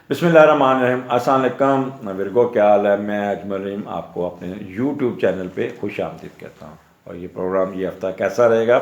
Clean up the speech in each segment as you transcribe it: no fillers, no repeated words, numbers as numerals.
बिस्मिल्लाहिर्रहमानिर्रहीम। अस्सलाम वालेकुम विरगो, क्या हाल है। मैं अजमल आपको अपने यूट्यूब चैनल पे खुश आमदीद कहता हूँ। और ये प्रोग्राम ये हफ़्ता कैसा रहेगा,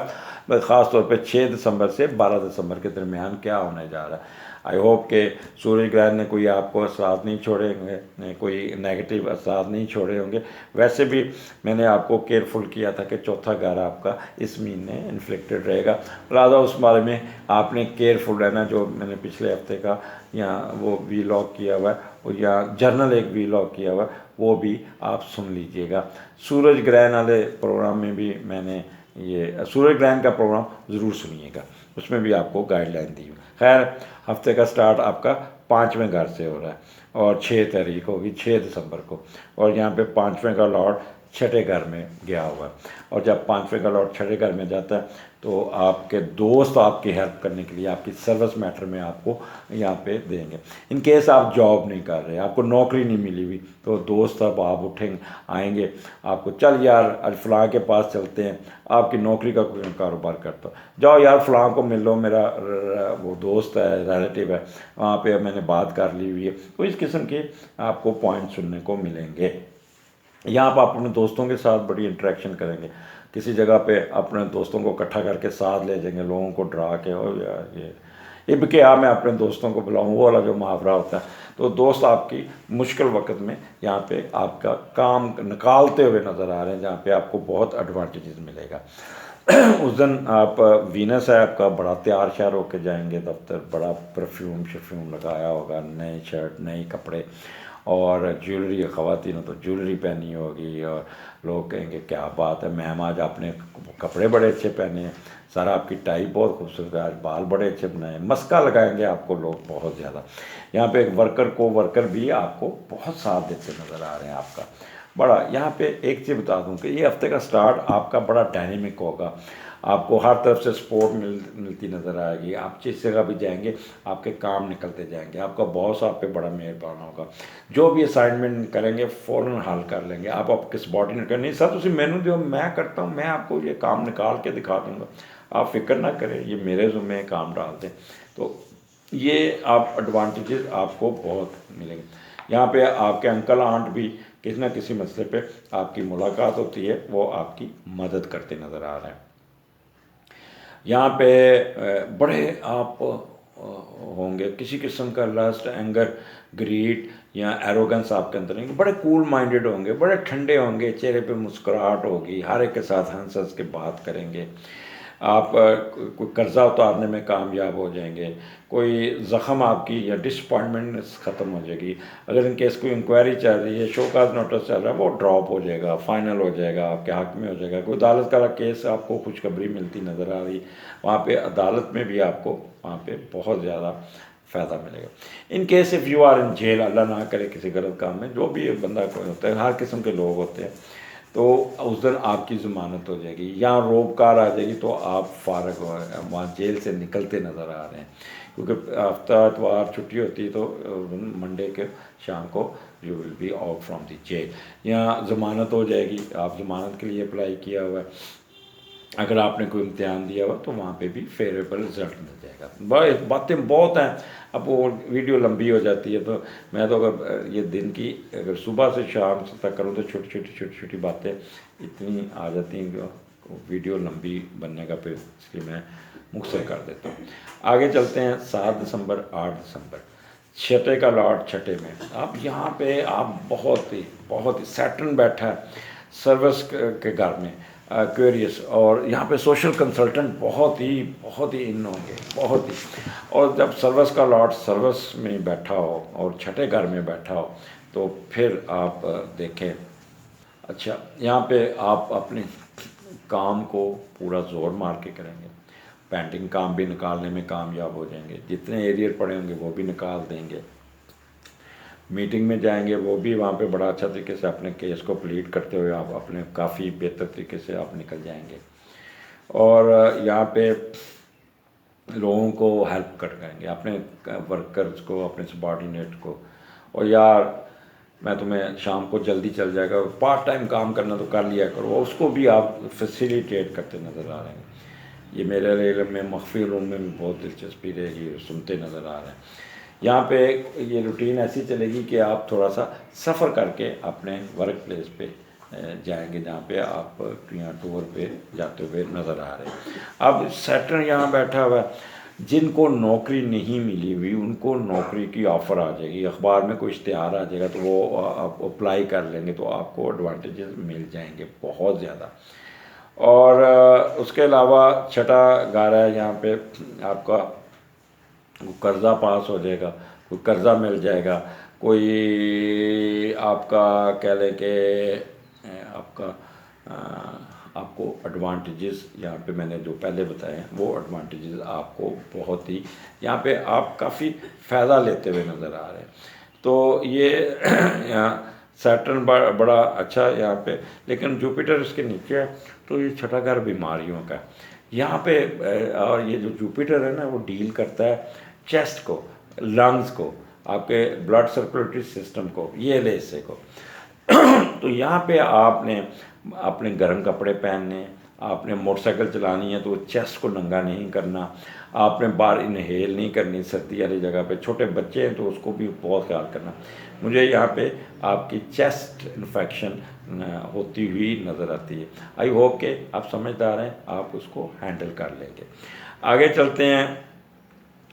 बस ख़ास तौर पे 6 दिसंबर से 12 दिसंबर के दरमियान क्या होने जा रहा है। आई होप के सूरज ग्रहण ने कोई आपको असरात नहीं छोड़े होंगे, कोई नेगेटिव असरात नहीं छोड़े होंगे। वैसे भी मैंने आपको केयरफुल किया था कि चौथा घर आपका इस महीने इन्फ्लिक्टेड रहेगा, लिहाजा उस बारे में आपने केयरफुल रहना। जो मैंने पिछले हफ्ते का या वो वीलॉग किया हुआ है और या जर्नल एक वीलॉग किया हुआ है, वो भी आप सुन लीजिएगा। सूरज ग्रहण वाले प्रोग्राम में भी मैंने ये सूरज ग्रहण का प्रोग्राम ज़रूर सुनिएगा, उसमें भी आपको गाइडलाइन दी। खैर, हफ्ते का स्टार्ट आपका 5वें घर से हो रहा है और 6 तारीख होगी, 6 दिसंबर को। और यहाँ पे 5वें का लॉर्ड छठे घर में गया हुआ है। और जब 5वें का लॉर्ड छठे घर में जाता है तो आपके दोस्त आपकी हेल्प करने के लिए आपकी सर्विस मैटर में आपको यहाँ पे देंगे। इन केस आप जॉब नहीं कर रहे, आपको नौकरी नहीं मिली हुई, तो दोस्त अब आप उठेंगे, आएंगे आपको, चल यार आज फ़लाँ के पास चलते हैं, आपकी नौकरी का कोई कारोबार करता हो, जाओ यार फ़लाँ को मिल लो, मेरा वो दोस्त है, रिलेटिव है, वहाँ पे मैंने बात कर ली हुई है। तो इस किस्म के आपको पॉइंट सुनने को मिलेंगे। यहाँ पर आप अपने दोस्तों के साथ बड़ी इंटरेक्शन करेंगे। किसी जगह पे अपने दोस्तों को इकट्ठा करके साथ ले जाएंगे, लोगों को डरा के, और यार ये इब के आ मैं अपने दोस्तों को बुलाऊँ, वो वाला जो मुहावरा होता है। तो दोस्त आपकी मुश्किल वक्त में यहाँ पे आपका काम निकालते हुए नज़र आ रहे हैं, जहाँ पे आपको बहुत एडवांटेजेस मिलेगा। उस दिन आप वीनस है आपका, बड़ा तैयार श्यार होके जाएंगे दफ्तर, बड़ा परफ्यूम शफ्यूम लगाया होगा, नए शर्ट नए कपड़े और ज्वेलरी, ख़वातीन तो ज्वेलरी पहनी होगी, और लोग कहेंगे क्या बात है मैम, आज आपने कपड़े बड़े अच्छे पहने हैं, सर आपकी टाई बहुत खूबसूरत है, आज बाल बड़े अच्छे बनाए, मस्का लगाएंगे आपको लोग बहुत ज़्यादा। यहाँ पे एक वर्कर भी आपको बहुत साथ देते नज़र आ रहे हैं आपका। बड़ा यहाँ पे एक चीज़ बता दूँ कि ये हफ्ते का स्टार्ट आपका बड़ा डायनेमिक होगा। आपको हर तरफ से सपोर्ट मिलती नज़र आएगी। आप जिस जगह भी जाएंगे आपके काम निकलते जाएंगे, आपका बॉस आप पे बड़ा मेहरबान होगा। जो भी असाइनमेंट करेंगे फ़ौरन हल कर लेंगे। आप आपके सबॉर्डिनेट कर नहीं, सर तुम मैनू जो मैं करता हूँ, मैं आपको ये काम निकाल के दिखा दूँगा, आप फिक्र ना करें, ये मेरे ज़ुम्मे काम डाल दें। तो ये आप एडवांटेजेस आपको बहुत मिलेंगे। यहाँ पे आपके अंकल आंट भी किसी न किसी मसले पे आपकी मुलाकात होती है, वो आपकी मदद करते नज़र आ रहे हैं। यहाँ पे बड़े आप होंगे, किसी किस्म का लस्ट, एंगर, ग्रीड या एरोगेंस आपके अंदर नहीं, बड़े कूल माइंडेड होंगे, बड़े ठंडे होंगे, चेहरे पे मुस्कुराहट होगी, हर एक के साथ हंस हंस के बात करेंगे। आप कोई कर्ज़ा उतारने में कामयाब हो जाएंगे, कोई ज़ख़म आपकी या डिसअपॉइंटमेंट ख़त्म हो जाएगी। अगर इन केस कोई इंक्वायरी चल रही है, शोकाज नोटिस चल रहा है, वो ड्रॉप हो जाएगा, फाइनल हो जाएगा, आपके हक़ में हो जाएगा। कोई अदालत का केस आपको खुशखबरी मिलती नज़र आ रही, वहाँ पे अदालत में भी आपको वहाँ पे बहुत ज़्यादा फ़ायदा मिलेगा। In case if you are in jail, अल्लाह ना करे किसी गलत काम में, जो भी बंदा कोई होता है, हर किस्म के लोग होते हैं, तो उस दिन आपकी ज़मानत हो जाएगी या रोबकार आ जाएगी, तो आप फ़ारग हो, वहाँ जेल से निकलते नज़र आ रहे हैं। क्योंकि हफ्ता इतवार छुट्टी होती है, तो मंडे के शाम को you will be out from the jail, या ज़मानत हो जाएगी। आप ज़मानत के लिए अप्लाई किया हुआ है, अगर आपने कोई इम्तिहान दिया हुआ तो वहाँ पे भी फेवरेबल रिज़ल्ट मिल जाएगा। बातें बहुत हैं, अब वो वीडियो लंबी हो जाती है, तो मैं तो अगर ये दिन की अगर सुबह से शाम तक करूँ तो छोटी छोटी बातें इतनी आ जाती हैं कि वीडियो लंबी बनने का, फिर इसलिए मैं मुख्तसर कर देता हूँ। आगे चलते हैं। 7 दिसंबर 8 दिसंबर, छठे का लॉर्ड छठे में। आप यहाँ पे आप बहुत ही सैटर्न बैठा है सर्विस के घर में, क्यूरियस, और यहाँ पे सोशल कंसल्टेंट बहुत ही इन होंगे, बहुत ही। और जब सर्विस का लॉर्ड सर्विस में बैठा हो और छठे घर में बैठा हो, तो फिर आप देखें। अच्छा, यहाँ पे आप अपने काम को पूरा ज़ोर मार के करेंगे, पेंटिंग काम भी निकालने में कामयाब हो जाएंगे, जितने एरियर पड़े होंगे वो भी निकाल देंगे। मीटिंग में जाएंगे, वो भी वहाँ पे बड़ा अच्छा तरीके से अपने केस को प्लीड करते हुए आप अपने काफ़ी बेहतर तरीके से आप निकल जाएंगे। और यहाँ पे लोगों को हेल्प कर पाएंगे, अपने वर्कर्स को, अपने सबॉर्डिनेट को। और यार मैं तुम्हें शाम को जल्दी चल जाएगा, पार्ट टाइम काम करना तो कर लिया करो, उसको भी आप फैसिलिटेट करते नज़र आ रहे हैं। ये मेरे लिए में मख्फी रूम में भी बहुत दिलचस्पी रहेगी, सुनते नज़र आ रहे हैं। यहाँ पे ये रूटीन ऐसी चलेगी कि आप थोड़ा सा सफ़र करके अपने वर्क प्लेस पे जाएंगे, जहाँ पे आप यहाँ टूर पे जाते हुए नज़र आ रहे हैं। अब सैटर्न यहाँ बैठा हुआ है, जिनको नौकरी नहीं मिली हुई उनको नौकरी की ऑफ़र आ जाएगी, अखबार में कोई इश्तिहार आ जाएगा तो वो आप अप्लाई कर लेंगे तो आपको एडवांटेजेस मिल जाएंगे बहुत ज़्यादा। और उसके अलावा छठा घर है, यहाँ पे आपका कर्ज़ा पास हो जाएगा, कोई कर्ज़ा मिल जाएगा, कोई आपका कह लें कि आपका आपको एडवांटेजेस यहाँ पे मैंने जो पहले बताए हैं वो एडवांटेजेस आपको बहुत ही यहाँ पे आप काफ़ी फ़ायदा लेते हुए नज़र आ रहे हैं। तो ये यहाँ सैटर्न बड़ा अच्छा यहाँ पे, लेकिन जुपिटर इसके नीचे है तो ये छठा घर बीमारियों का यहाँ पे। और ये जो जुपिटर है ना वो डील करता है चेस्ट को, लंग्स को, आपके ब्लड सर्कुलेटरी सिस्टम को, ये ले हिस्से को। तो यहाँ पे आपने अपने गर्म कपड़े पहनने, आपने मोटरसाइकिल चलानी है तो चेस्ट को नंगा नहीं करना, आपने बाहर इनहेल नहीं करनी सर्दी वाली जगह पे, छोटे बच्चे हैं तो उसको भी बहुत ख्याल करना। मुझे यहाँ पे आपकी चेस्ट इन्फेक्शन होती हुई नज़र आती है। आई होप कि आप समझदार हैं, आप उसको हैंडल कर लेंगे। आगे चलते हैं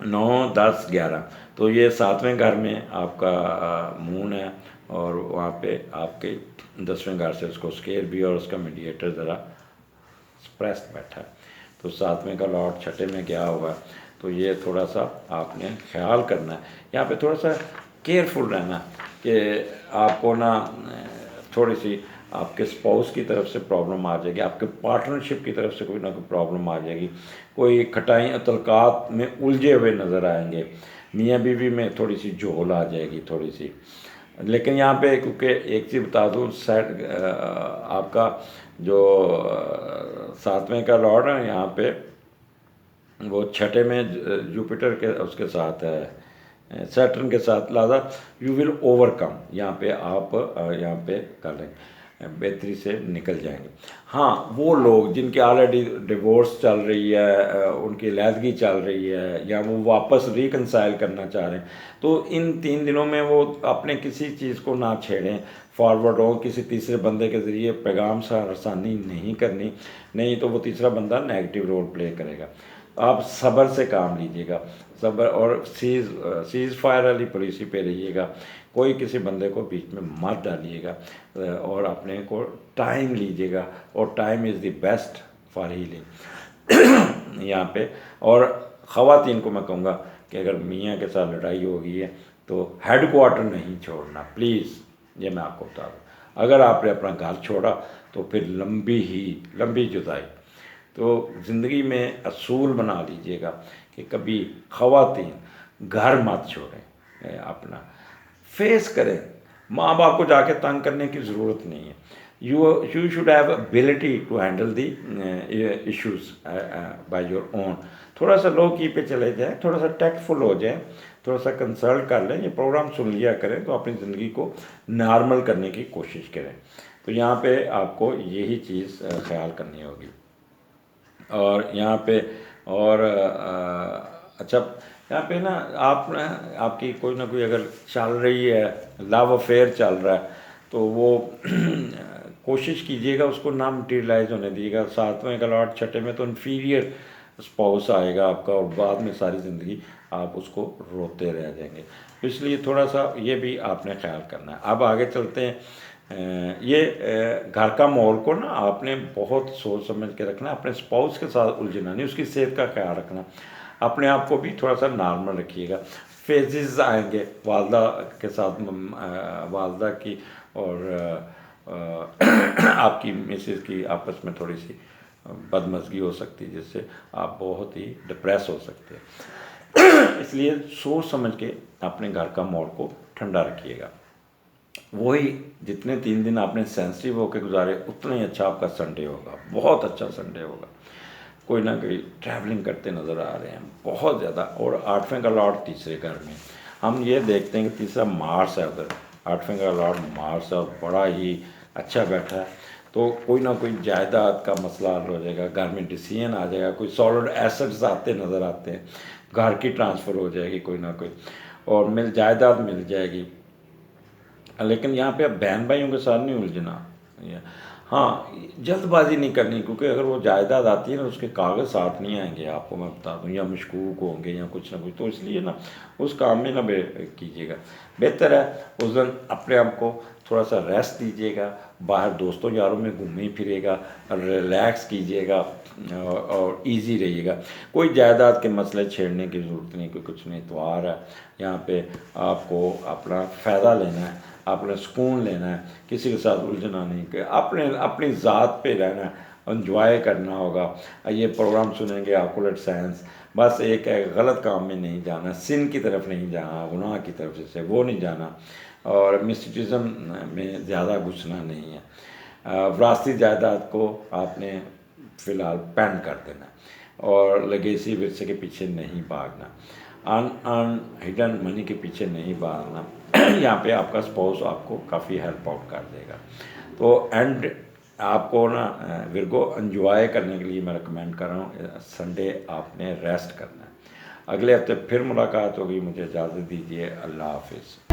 9, 10, 11। तो ये 7वें घर में आपका मून है और वहाँ पे आपके 10वें घर से उसको स्केयर भी और उसका मीडिएटर ज़रा स्प्रेस्ड बैठा है। तो 7वें का लॉर्ड छठे में गया हुआ है, तो ये थोड़ा सा आपने ख्याल करना है, यहाँ पे थोड़ा सा केयरफुल रहना कि आपको ना थोड़ी सी आपके स्पाउस की तरफ से प्रॉब्लम आ जाएगी, आपके पार्टनरशिप की तरफ से कोई ना कोई प्रॉब्लम आ जाएगी, कोई खटाई तलकात में उलझे हुए नज़र आएंगे, मियाँ बीवी में थोड़ी सी झोल आ जाएगी थोड़ी सी। लेकिन यहाँ पे क्योंकि एक चीज़ बता दूँ, सेट आपका जो 7वें का लॉर्ड है यहाँ पे वो छठे में जुपिटर के उसके साथ है, सैटर्न के साथ, लादा यू विल ओवरकम, यहाँ पे आप यहाँ पे कर लेंगे, बेहतरी से निकल जाएंगे। हाँ, वो लोग जिनके ऑलरेडी डिवोर्स चल रही है, उनकी लैदगी चल रही है, या वो वापस रिकनसाइल करना चाह रहे हैं, तो इन 3 दिनों में वो अपने किसी चीज़ को ना छेड़ें, फॉरवर्ड हो, किसी तीसरे बंदे के ज़रिए पैगाम से आसानी नहीं करनी, नहीं तो वो तीसरा बंदा नेगेटिव रोल प्ले करेगा। आप सब्र से काम लीजिएगा, सब्र, और सीज़ फायर वाली पॉलिसी पे रहिएगा, कोई किसी बंदे को बीच में मत डालिएगा, और अपने को टाइम लीजिएगा, और time is the best for healing यहाँ पे। और ख़वातीन को मैं कहूँगा कि अगर मियाँ के साथ लड़ाई हो गई है तो हेड क्वार्टर नहीं छोड़ना प्लीज़, ये मैं आपको बता दूँ। अगर आपने अपना घर छोड़ा तो फिर लंबी जुदाई। तो ज़िंदगी में असूल बना लीजिएगा कि कभी ख़वातीन घर मत छोड़ें, अपना फेस करें, माँ बाप को जाके तंग करने की ज़रूरत नहीं है। You should have ability to handle the issues by your own. थोड़ा सा लो की पे चले जाएं, थोड़ा सा टैक्टफुल हो जाएं, थोड़ा सा कंसल्ट कर लें, ये प्रोग्राम सुन लिया करें तो अपनी ज़िंदगी को नॉर्मल करने की कोशिश करें। तो यहाँ पे आपको यही चीज़ ख्याल करनी होगी। और यहाँ पे और अच्छा, यहाँ पे ना आपकी कोई ना कोई अगर चल रही है, लव अफेयर चल रहा है, तो वो कोशिश कीजिएगा उसको ना मटीरियलाइज होने दीजिएगा। 7वें का लॉर्ड छठे में तो इन्फीरियर स्पाउस आएगा आपका, और बाद में सारी ज़िंदगी आप उसको रोते रह जाएंगे। इसलिए थोड़ा सा ये भी आपने ख्याल करना है। अब आगे चलते हैं। ये घर का माहौल को ना आपने बहुत सोच समझ के रखना, अपने स्पाउस के साथ उलझना नहीं, उसकी सेहत का ख्याल रखना, अपने आप को भी थोड़ा सा नॉर्मल रखिएगा। फेजेस आएंगे वालदा के साथ, वालदा की और आपकी मिसेस की आपस में थोड़ी सी बदमज़गी हो सकती है, जिससे आप बहुत ही डिप्रेस हो सकते हैं। इसलिए सोच समझ के अपने घर का माहौल को ठंडा रखिएगा। वही जितने 3 दिन आपने सेंसिटिव होकर गुजारे उतना ही अच्छा आपका संडे होगा, बहुत अच्छा संडे होगा। कोई ना कोई ट्रैवलिंग करते नज़र आ रहे हैं बहुत ज़्यादा। और 8वें का लॉर्ड तीसरे घर में, हम ये देखते हैं कि तीसरा मार्स है उधर, 8वें का लॉर्ड मार्स है और बड़ा ही अच्छा बैठा है। तो कोई ना कोई जायदाद का मसला हल हो जाएगा, घर में डिसीजन आ जाएगा, कोई सॉलिड एसेट्स आते नज़र आते हैं, घर की ट्रांसफ़र हो जाएगी कोई ना कोई। और जायदाद मिल जाएगी। लेकिन यहाँ पे अब बहन भाइयों के साथ नहीं उलझना। हाँ, जल्दबाजी नहीं करनी, क्योंकि अगर वो जायदाद आती है ना, उसके कागज़ साथ नहीं आएंगे, आपको मैं बता दूँ, या मशकूक होंगे या कुछ ना कुछ, तो इसलिए ना उस काम में ना कीजिएगा। बेहतर है उस दिन अपने आप को थोड़ा सा रेस्ट दीजिएगा, बाहर दोस्तों यारों में घूमिए फिरेगा, रिलैक्स कीजिएगा और इजी रहिएगा। कोई जायदाद के मसले छेड़ने की ज़रूरत नहीं, कोई कुछ नहीं। इतवार है, यहाँ पे आपको अपना फ़ायदा लेना है, आपने सुकून लेना है, किसी के साथ उलझना नहीं, कि अपने अपनी ज़ात पे रहना है, एंजॉय करना होगा। ये प्रोग्राम सुनेंगे आकुलट साइंस, बस एक है गलत काम में नहीं जाना, सिन की तरफ नहीं जाना, गुनाह की तरफ जैसे वो नहीं जाना, और मिस्टिज़म में ज़्यादा घुसना नहीं है। विरासती जायदाद को आपने फ़िलहाल पैन कर देना, और लेगेसी विरसे के पीछे नहीं भागना, अन हिडन मनी के पीछे नहीं भागना। यहाँ पे आपका स्पाउस आपको काफ़ी हेल्प आउट कर देगा। तो एंड आपको ना विर्गो एंजॉय करने के लिए मैं रिकमेंड कर रहा हूँ, संडे आपने रेस्ट करना है। अगले हफ्ते फिर मुलाकात होगी, मुझे इजाज़त दीजिए, अल्लाह हाफिज़।